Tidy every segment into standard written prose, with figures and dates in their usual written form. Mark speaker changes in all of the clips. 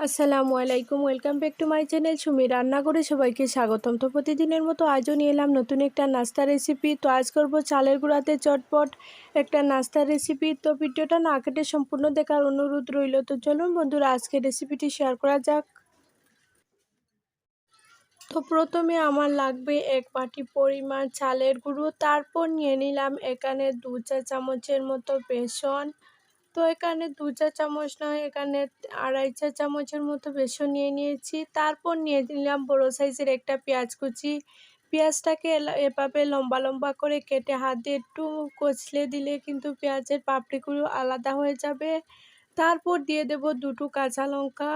Speaker 1: আসসালামু আলাইকুম, welcome back to my channel Sumi রান্না করে সবাইকে স্বাগতম। তো প্রতিদিনের মতো আজও নিয়ে এলাম নতুন একটা নাস্তা রেসিপি। তো আজ করব চালের গুঁড়াতে চটপট একটা নাস্তা রেসিপি। তো ভিডিওটা না কেটে সম্পূর্ণ দেখার অনুরোধ রইল। তো চলুন বন্ধুরা, আজকে রেসিপিটি শেয়ার করা যাক। তো প্রথমে আমার লাগবে 1 বাটি পরিমাণ চালের গুঁড়ো। তারপর নিয়ে নিলাম এখানে 2 চা চামচের মতো বেসন। তো এখানে 2 চা চামচ নয়, এখানে 2.5 চা চামচের মতো বেসন নিয়ে নিয়েছি। তারপর নিয়ে নিলাম বড় সাইজের একটা পেঁয়াজ কুচি। পেঁয়াজটাকে এভাবে লম্বা লম্বা করে কেটে হাত দিয়ে একটু কচলে দিলে কিন্তু পেঁয়াজের পাপড়িগুলো আলাদা হয়ে যাবে। তারপর দিয়ে দেব 2টো কাঁচা লঙ্কা।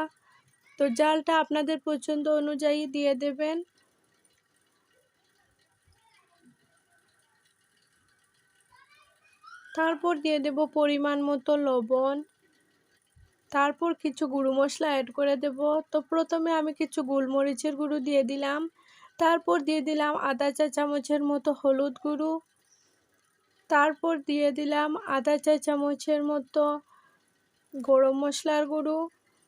Speaker 1: তো ঝালটা আপনাদের পছন্দ অনুযায়ী দিয়ে দেবেন। তারপর দিয়ে দেব পরিমাণ মতো লবণ। তারপর কিছু গুঁড়ো মশলা অ্যাড করে দেব। তো প্রথমে আমি কিছু গোলমরিচের গুঁড়ো দিয়ে দিলাম। তারপর দিয়ে দিলাম আধা চা চামচের মতো হলুদ গুঁড়ো। তারপর দিয়ে দিলাম আধা চা চামচের মতো গরম মশলার গুঁড়ো।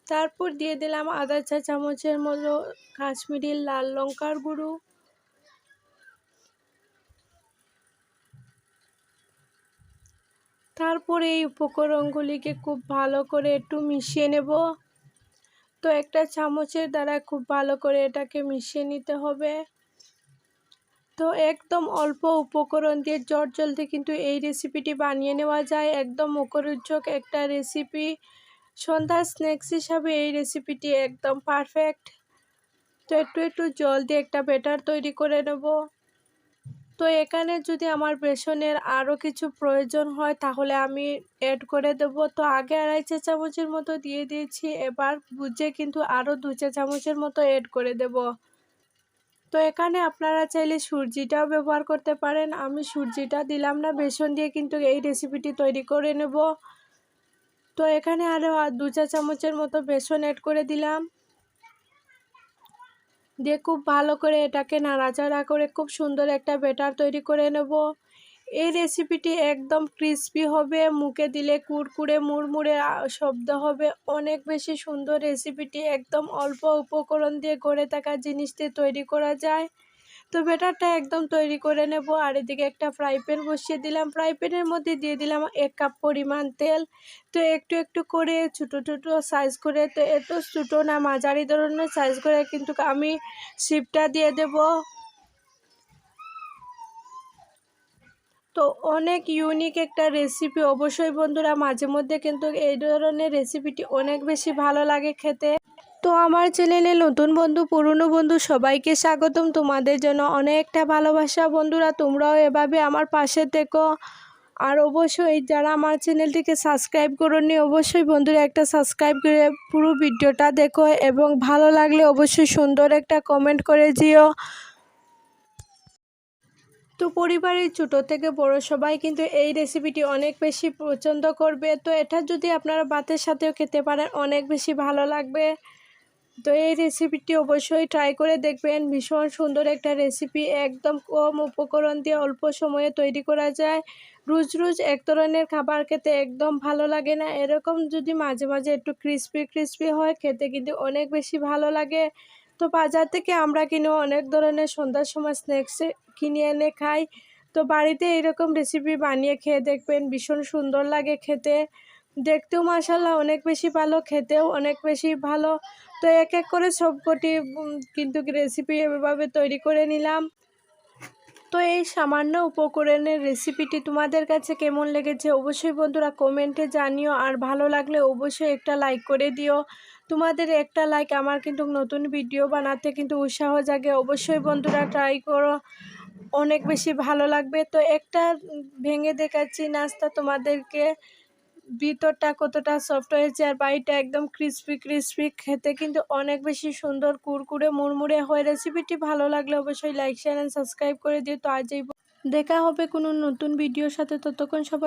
Speaker 1: তারপর দিয়ে দিলাম আধা চা চামচের মতো কাশ্মীরি লাল লঙ্কার গুঁড়ো। তারপর এই উপকরণগুলিকে খুব ভালো করে একটু মিশিয়ে নেব। তো একটা চামচের দ্বারা খুব ভালো করে এটাকে মিশিয়ে নিতে হবে। তো একদম অল্প উপকরণ দিয়ে জলদি কিন্তু এই রেসিপিটি বানিয়ে নেওয়া যায়। একদম মুখরোচক একটা রেসিপি। সন্ধ্যার স্ন্যাক্স হিসাবে এই রেসিপিটি একদম পারফেক্ট। তো একটু জল দিয়ে একটা ব্যাটার তৈরি করে নেব। তো এখানে যদি আমার বেসনের আরও কিছু প্রয়োজন হয় তাহলে আমি অ্যাড করে দেব। তো আগে 2.5 চা চামচের মতো দিয়ে দিয়েছি, এবার বুঝে কিন্তু আরও 2 চা চামচের মতো অ্যাড করে দেব। তো এখানে আপনারা চাইলে সূজিটাও ব্যবহার করতে পারেন। আমি সূজিটা দিলাম না, বেসন দিয়ে কিন্তু এই রেসিপিটি তৈরি করে নেব। তো এখানে আরও 2 চা চামচের মতো বেসন অ্যাড করে দিলাম। দিয়ে খুব ভালো করে এটাকে নাড়াচাড়া করে খুব সুন্দর একটা ব্যাটার তৈরি করে নেব। এই রেসিপিটি একদম ক্রিস্পি হবে, মুখে দিলে কুড়কুড়ে মুড়মুড়ে শব্দ হবে। অনেক বেশি সুন্দর রেসিপিটি, একদম অল্প উপকরণ দিয়ে গড়ে থাকা জিনিস দিয়ে তৈরি করা যায়। তো ব্যাটারটা একদম তৈরি করে নেব। আর এদিকে একটা ফ্রাই প্যান বসিয়ে দিলাম। ফ্রাই প্যানের মধ্যে দিয়ে দিলাম 1 কাপ পরিমাণ তেল। তো একটু করে ছোটো সাইজ করে, তো এত ছোটো না মাঝারি ধরনের সাইজ করে কিন্তু আমি শিপটা দিয়ে দেব। তো অনেক ইউনিক একটা রেসিপি, অবশ্যই বন্ধুরা মাঝে মধ্যে কিন্তু এই ধরনের রেসিপিটি অনেক বেশি ভালো লাগে খেতে। তো আমার চ্যানেলে নতুন বন্ধু পুরনো বন্ধু সবাইকে স্বাগতম। তোমাদের জন্য অনেকটা ভালোবাসা। বন্ধুরা তোমরাও এভাবে আমার পাশে থেকো। আর অবশ্যই যারা আমার চ্যানেলটিকে সাবস্ক্রাইব করোনি, অবশ্যই বন্ধুরা একটা সাবস্ক্রাইব করে পুরো ভিডিওটা দেখো এবং ভালো লাগলে অবশ্যই সুন্দর একটা কমেন্ট করে দিও। তো পরিবারের ছোটো থেকে বড় সবাই কিন্তু এই রেসিপিটি অনেক বেশি পছন্দ করবে। তো এটা যদি আপনারা ভাতের সাথেও খেতে পারেন অনেক বেশি ভালো লাগবে। তো এই রেসিপিটি অবশ্যই ট্রাই করে দেখবেন। ভীষণ সুন্দর একটা রেসিপি, একদম কম উপকরণ দিয়ে অল্প সময়ে তৈরি করা যায়। রোজ এক ধরনের খাবার খেতে একদম ভালো লাগে না, এরকম যদি মাঝে মাঝে একটু ক্রিস্পি হয় খেতে কিন্তু অনেক বেশি ভালো লাগে। তো বাজার থেকে আমরা কিনে অনেক ধরনের সন্ধ্যার সময় স্ন্যাক্সে কিনে এনে খাই। তো বাড়িতে এইরকম রেসিপি বানিয়ে খেয়ে দেখবেন, ভীষণ সুন্দর লাগে খেতে। দেখতেও মাশাআল্লাহ অনেক বেশি ভালো, খেতেও অনেক বেশি ভালো। তো এক করে সবকটি কিন্তু রেসিপি এভাবে তৈরি করে নিলাম। তো এই সামান্য উপকরণের রেসিপিটি তোমাদের কাছে কেমন লেগেছে অবশ্যই বন্ধুরা কমেন্টে জানিও। আর ভালো লাগলে অবশ্যই একটা লাইক করে দিও। তোমাদের একটা লাইক আমার কিন্তু নতুন ভিডিও বানাতে কিন্তু উৎসাহ জাগে। অবশ্যই বন্ধুরা ট্রাই করো, অনেক বেশি ভালো লাগবে। তো একটা ভেঙে দেখাচ্ছি নাস্তা তোমাদেরকে, ভিতরটা কতটা সফট হয়েছে আর বাইরেটা একদম ক্রিস্পি। খেতে কিন্তু অনেক বেশি সুন্দর কুরকুরে মুড়মুড়ে হয়। রেসিপিটি ভালো লাগলে অবশ্যই লাইক শেয়ার এন্ড সাবস্ক্রাইব করে দিও। তো আজ এই দেখা হবে কোনো নতুন ভিডিওর সাথে, ততক্ষণ সবাই